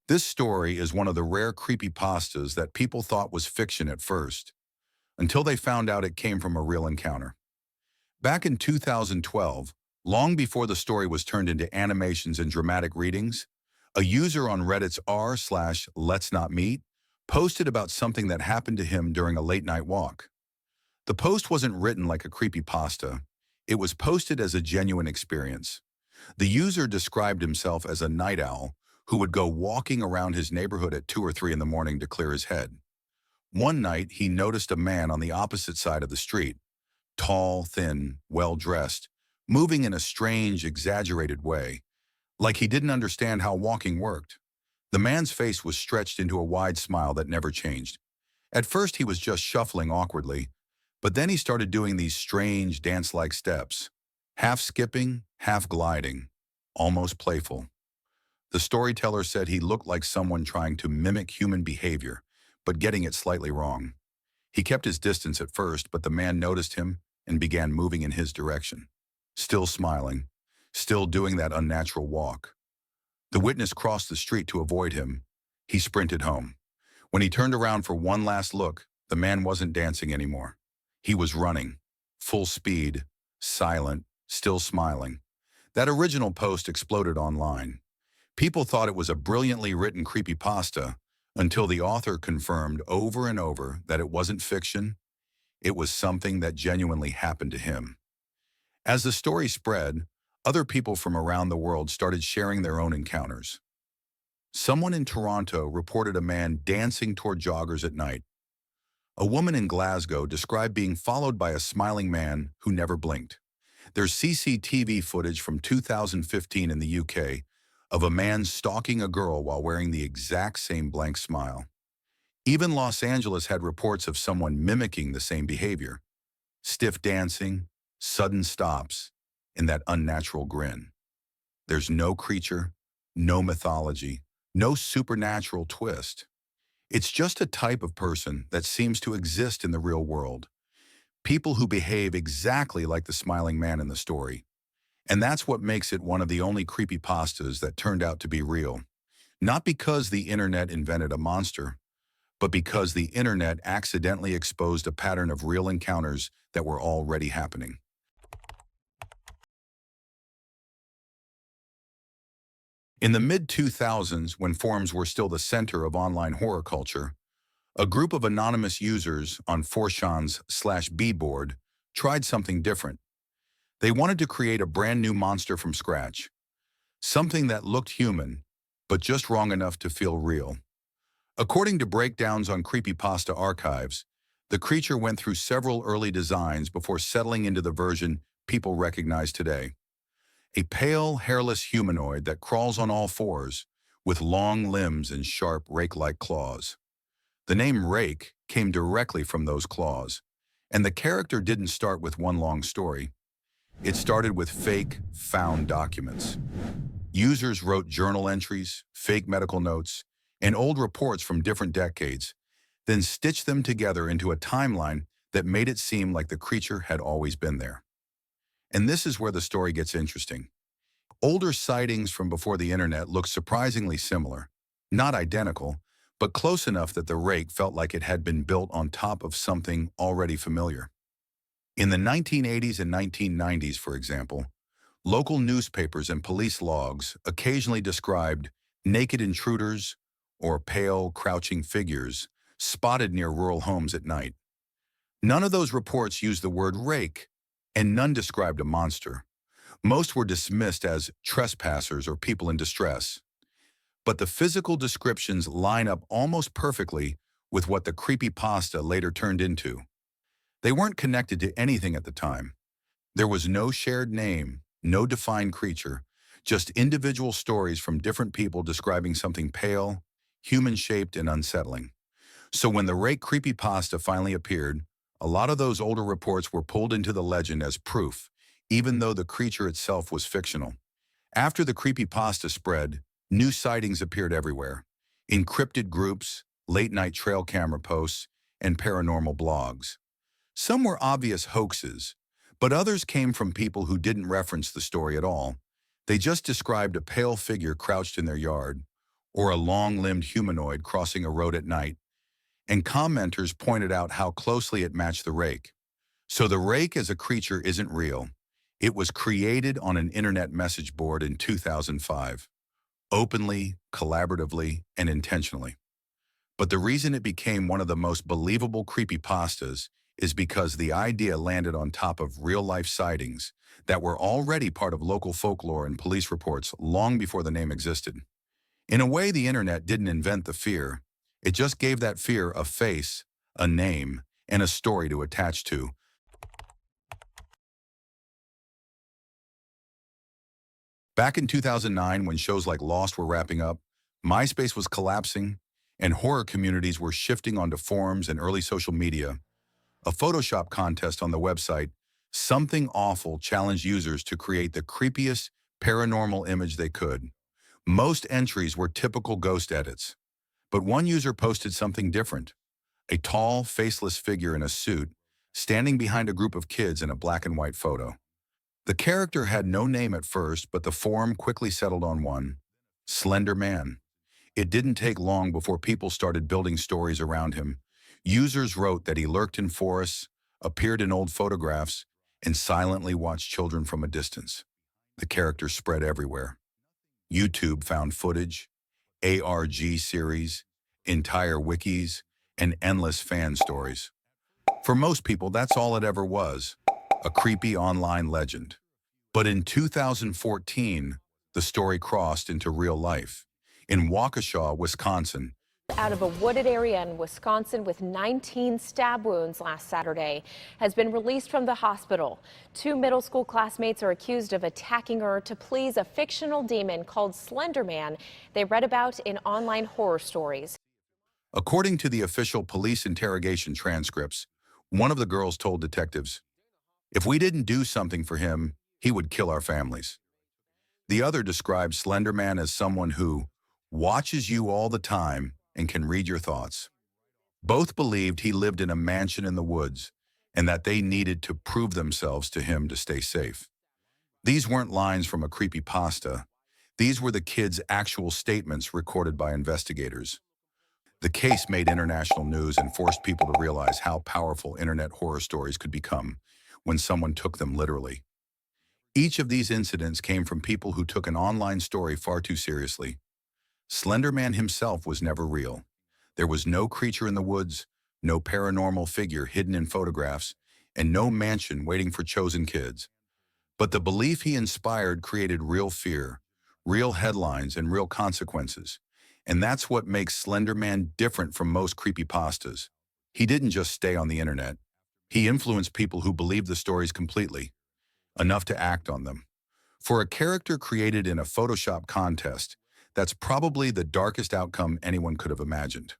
This story is one of the rare creepypastas that people thought was fiction at first, until they found out it came from a real encounter. Back in 2012, long before the story was turned into animations and dramatic readings, a user on Reddit's r slash let's not meet posted about something that happened to him during a late-night walk. The post wasn't written like a creepypasta. It was posted as a genuine experience. The user described himself as a night owl who would go walking around his neighborhood at 2 or 3 in the morning to clear his head. One night, he noticed a man on the opposite side of the street, tall, thin, well-dressed, moving in a strange, exaggerated way, like he didn't understand how walking worked. The man's face was stretched into a wide smile that never changed. At first, he was just shuffling awkwardly, but then he started doing these strange, dance-like steps, half skipping, half gliding, almost playful. The storyteller said he looked like someone trying to mimic human behavior, but getting it slightly wrong. He kept his distance at first, but the man noticed him and began moving in his direction, still smiling, still doing that unnatural walk. The witness crossed the street to avoid him. He sprinted home. When he turned around for one last look, the man wasn't dancing anymore. He was running, full speed, silent, still smiling. That original post exploded online. People thought it was a brilliantly written creepypasta until the author confirmed over and over that it wasn't fiction, it was something that genuinely happened to him. As the story spread, other people from around the world started sharing their own encounters. Someone in Toronto reported a man dancing toward joggers at night. A woman in Glasgow described being followed by a smiling man who never blinked. There's CCTV footage from 2015 in the UK of a man stalking a girl while wearing the exact same blank smile. Even Los Angeles had reports of someone mimicking the same behavior. Stiff dancing, sudden stops, and that unnatural grin. There's no creature, no mythology, no supernatural twist. It's just a type of person that seems to exist in the real world. People who behave exactly like the smiling man in the story. And that's what makes it one of the only creepypastas that turned out to be real. Not because the internet invented a monster, but because the internet accidentally exposed a pattern of real encounters that were already happening. In the mid-2000s, when forums were still the center of online horror culture, a group of anonymous users on 4chan's/B board tried something different. They wanted to create a brand new monster from scratch, something that looked human, but just wrong enough to feel real. According to breakdowns on Creepypasta archives, the creature went through several early designs before settling into the version people recognize today. A pale, hairless humanoid that crawls on all fours, with long limbs and sharp rake-like claws. The name Rake came directly from those claws, and the character didn't start with one long story. It started with fake, found documents. Users wrote journal entries, fake medical notes, and old reports from different decades, then stitched them together into a timeline that made it seem like the creature had always been there. And this is where the story gets interesting. Older sightings from before the internet look surprisingly similar, not identical, but close enough that the rake felt like it had been built on top of something already familiar. In the 1980s and 1990s, for example, local newspapers and police logs occasionally described naked intruders or pale, crouching figures spotted near rural homes at night. None of those reports used the word rake, and none described a monster. Most were dismissed as trespassers or people in distress. But the physical descriptions line up almost perfectly with what the creepypasta later turned into. They weren't connected to anything at the time. There was no shared name, no defined creature, just individual stories from different people describing something pale, human-shaped, and unsettling. So when the rake creepypasta finally appeared, a lot of those older reports were pulled into the legend as proof, even though the creature itself was fictional. After the creepypasta spread, new sightings appeared everywhere. Encrypted groups, late-night trail camera posts, and paranormal blogs. Some were obvious hoaxes, but others came from people who didn't reference the story at all. They just described a pale figure crouched in their yard, or a long-limbed humanoid crossing a road at night, and commenters pointed out how closely it matched the rake. So the rake as a creature isn't real. It was created on an internet message board in 2005, openly, collaboratively, and intentionally. But the reason it became one of the most believable creepypastas is because the idea landed on top of real-life sightings that were already part of local folklore and police reports long before the name existed. In a way, the internet didn't invent the fear. It just gave that fear a face, a name, and a story to attach to. Back in 2009, when shows like Lost were wrapping up, MySpace was collapsing, and horror communities were shifting onto forums and early social media, a Photoshop contest on the website, Something Awful challenged users to create the creepiest paranormal image they could. Most entries were typical ghost edits, but one user posted something different: a tall, faceless figure in a suit, standing behind a group of kids in a black and white photo. The character had no name at first, but the forum quickly settled on one: Slender Man. It didn't take long before people started building stories around him. Users wrote that he lurked in forests, appeared in old photographs, and silently watched children from a distance. The character spread everywhere. YouTube found footage, ARG series, entire wikis, and endless fan stories. For most people, that's all it ever was: a creepy online legend. But in 2014, the story crossed into real life. In Waukesha, Wisconsin, Out of a wooded area in Wisconsin with 19 stab wounds last Saturday, has been released from the hospital. Two middle school classmates are accused of attacking her to please a fictional demon called Slender Man they read about in online horror stories. according to the official police interrogation transcripts, one of the girls told detectives, "If we didn't do something for him, he would kill our families." The other described Slender Man as someone who watches you all the time and can read your thoughts. Both believed he lived in a mansion in the woods and that they needed to prove themselves to him to stay safe. These weren't lines from a creepypasta. These were the kids' actual statements recorded by investigators. The case made international news and forced people to realize how powerful internet horror stories could become when someone took them literally. Each of these incidents came from people who took an online story far too seriously. Slender Man himself was never real. There was no creature in the woods, no paranormal figure hidden in photographs, and no mansion waiting for chosen kids. But the belief he inspired created real fear, real headlines, and real consequences. And that's what makes Slender Man different from most creepypastas. He didn't just stay on the internet. He influenced people who believed the stories completely, enough to act on them. For a character created in a Photoshop contest, that's probably the darkest outcome anyone could have imagined.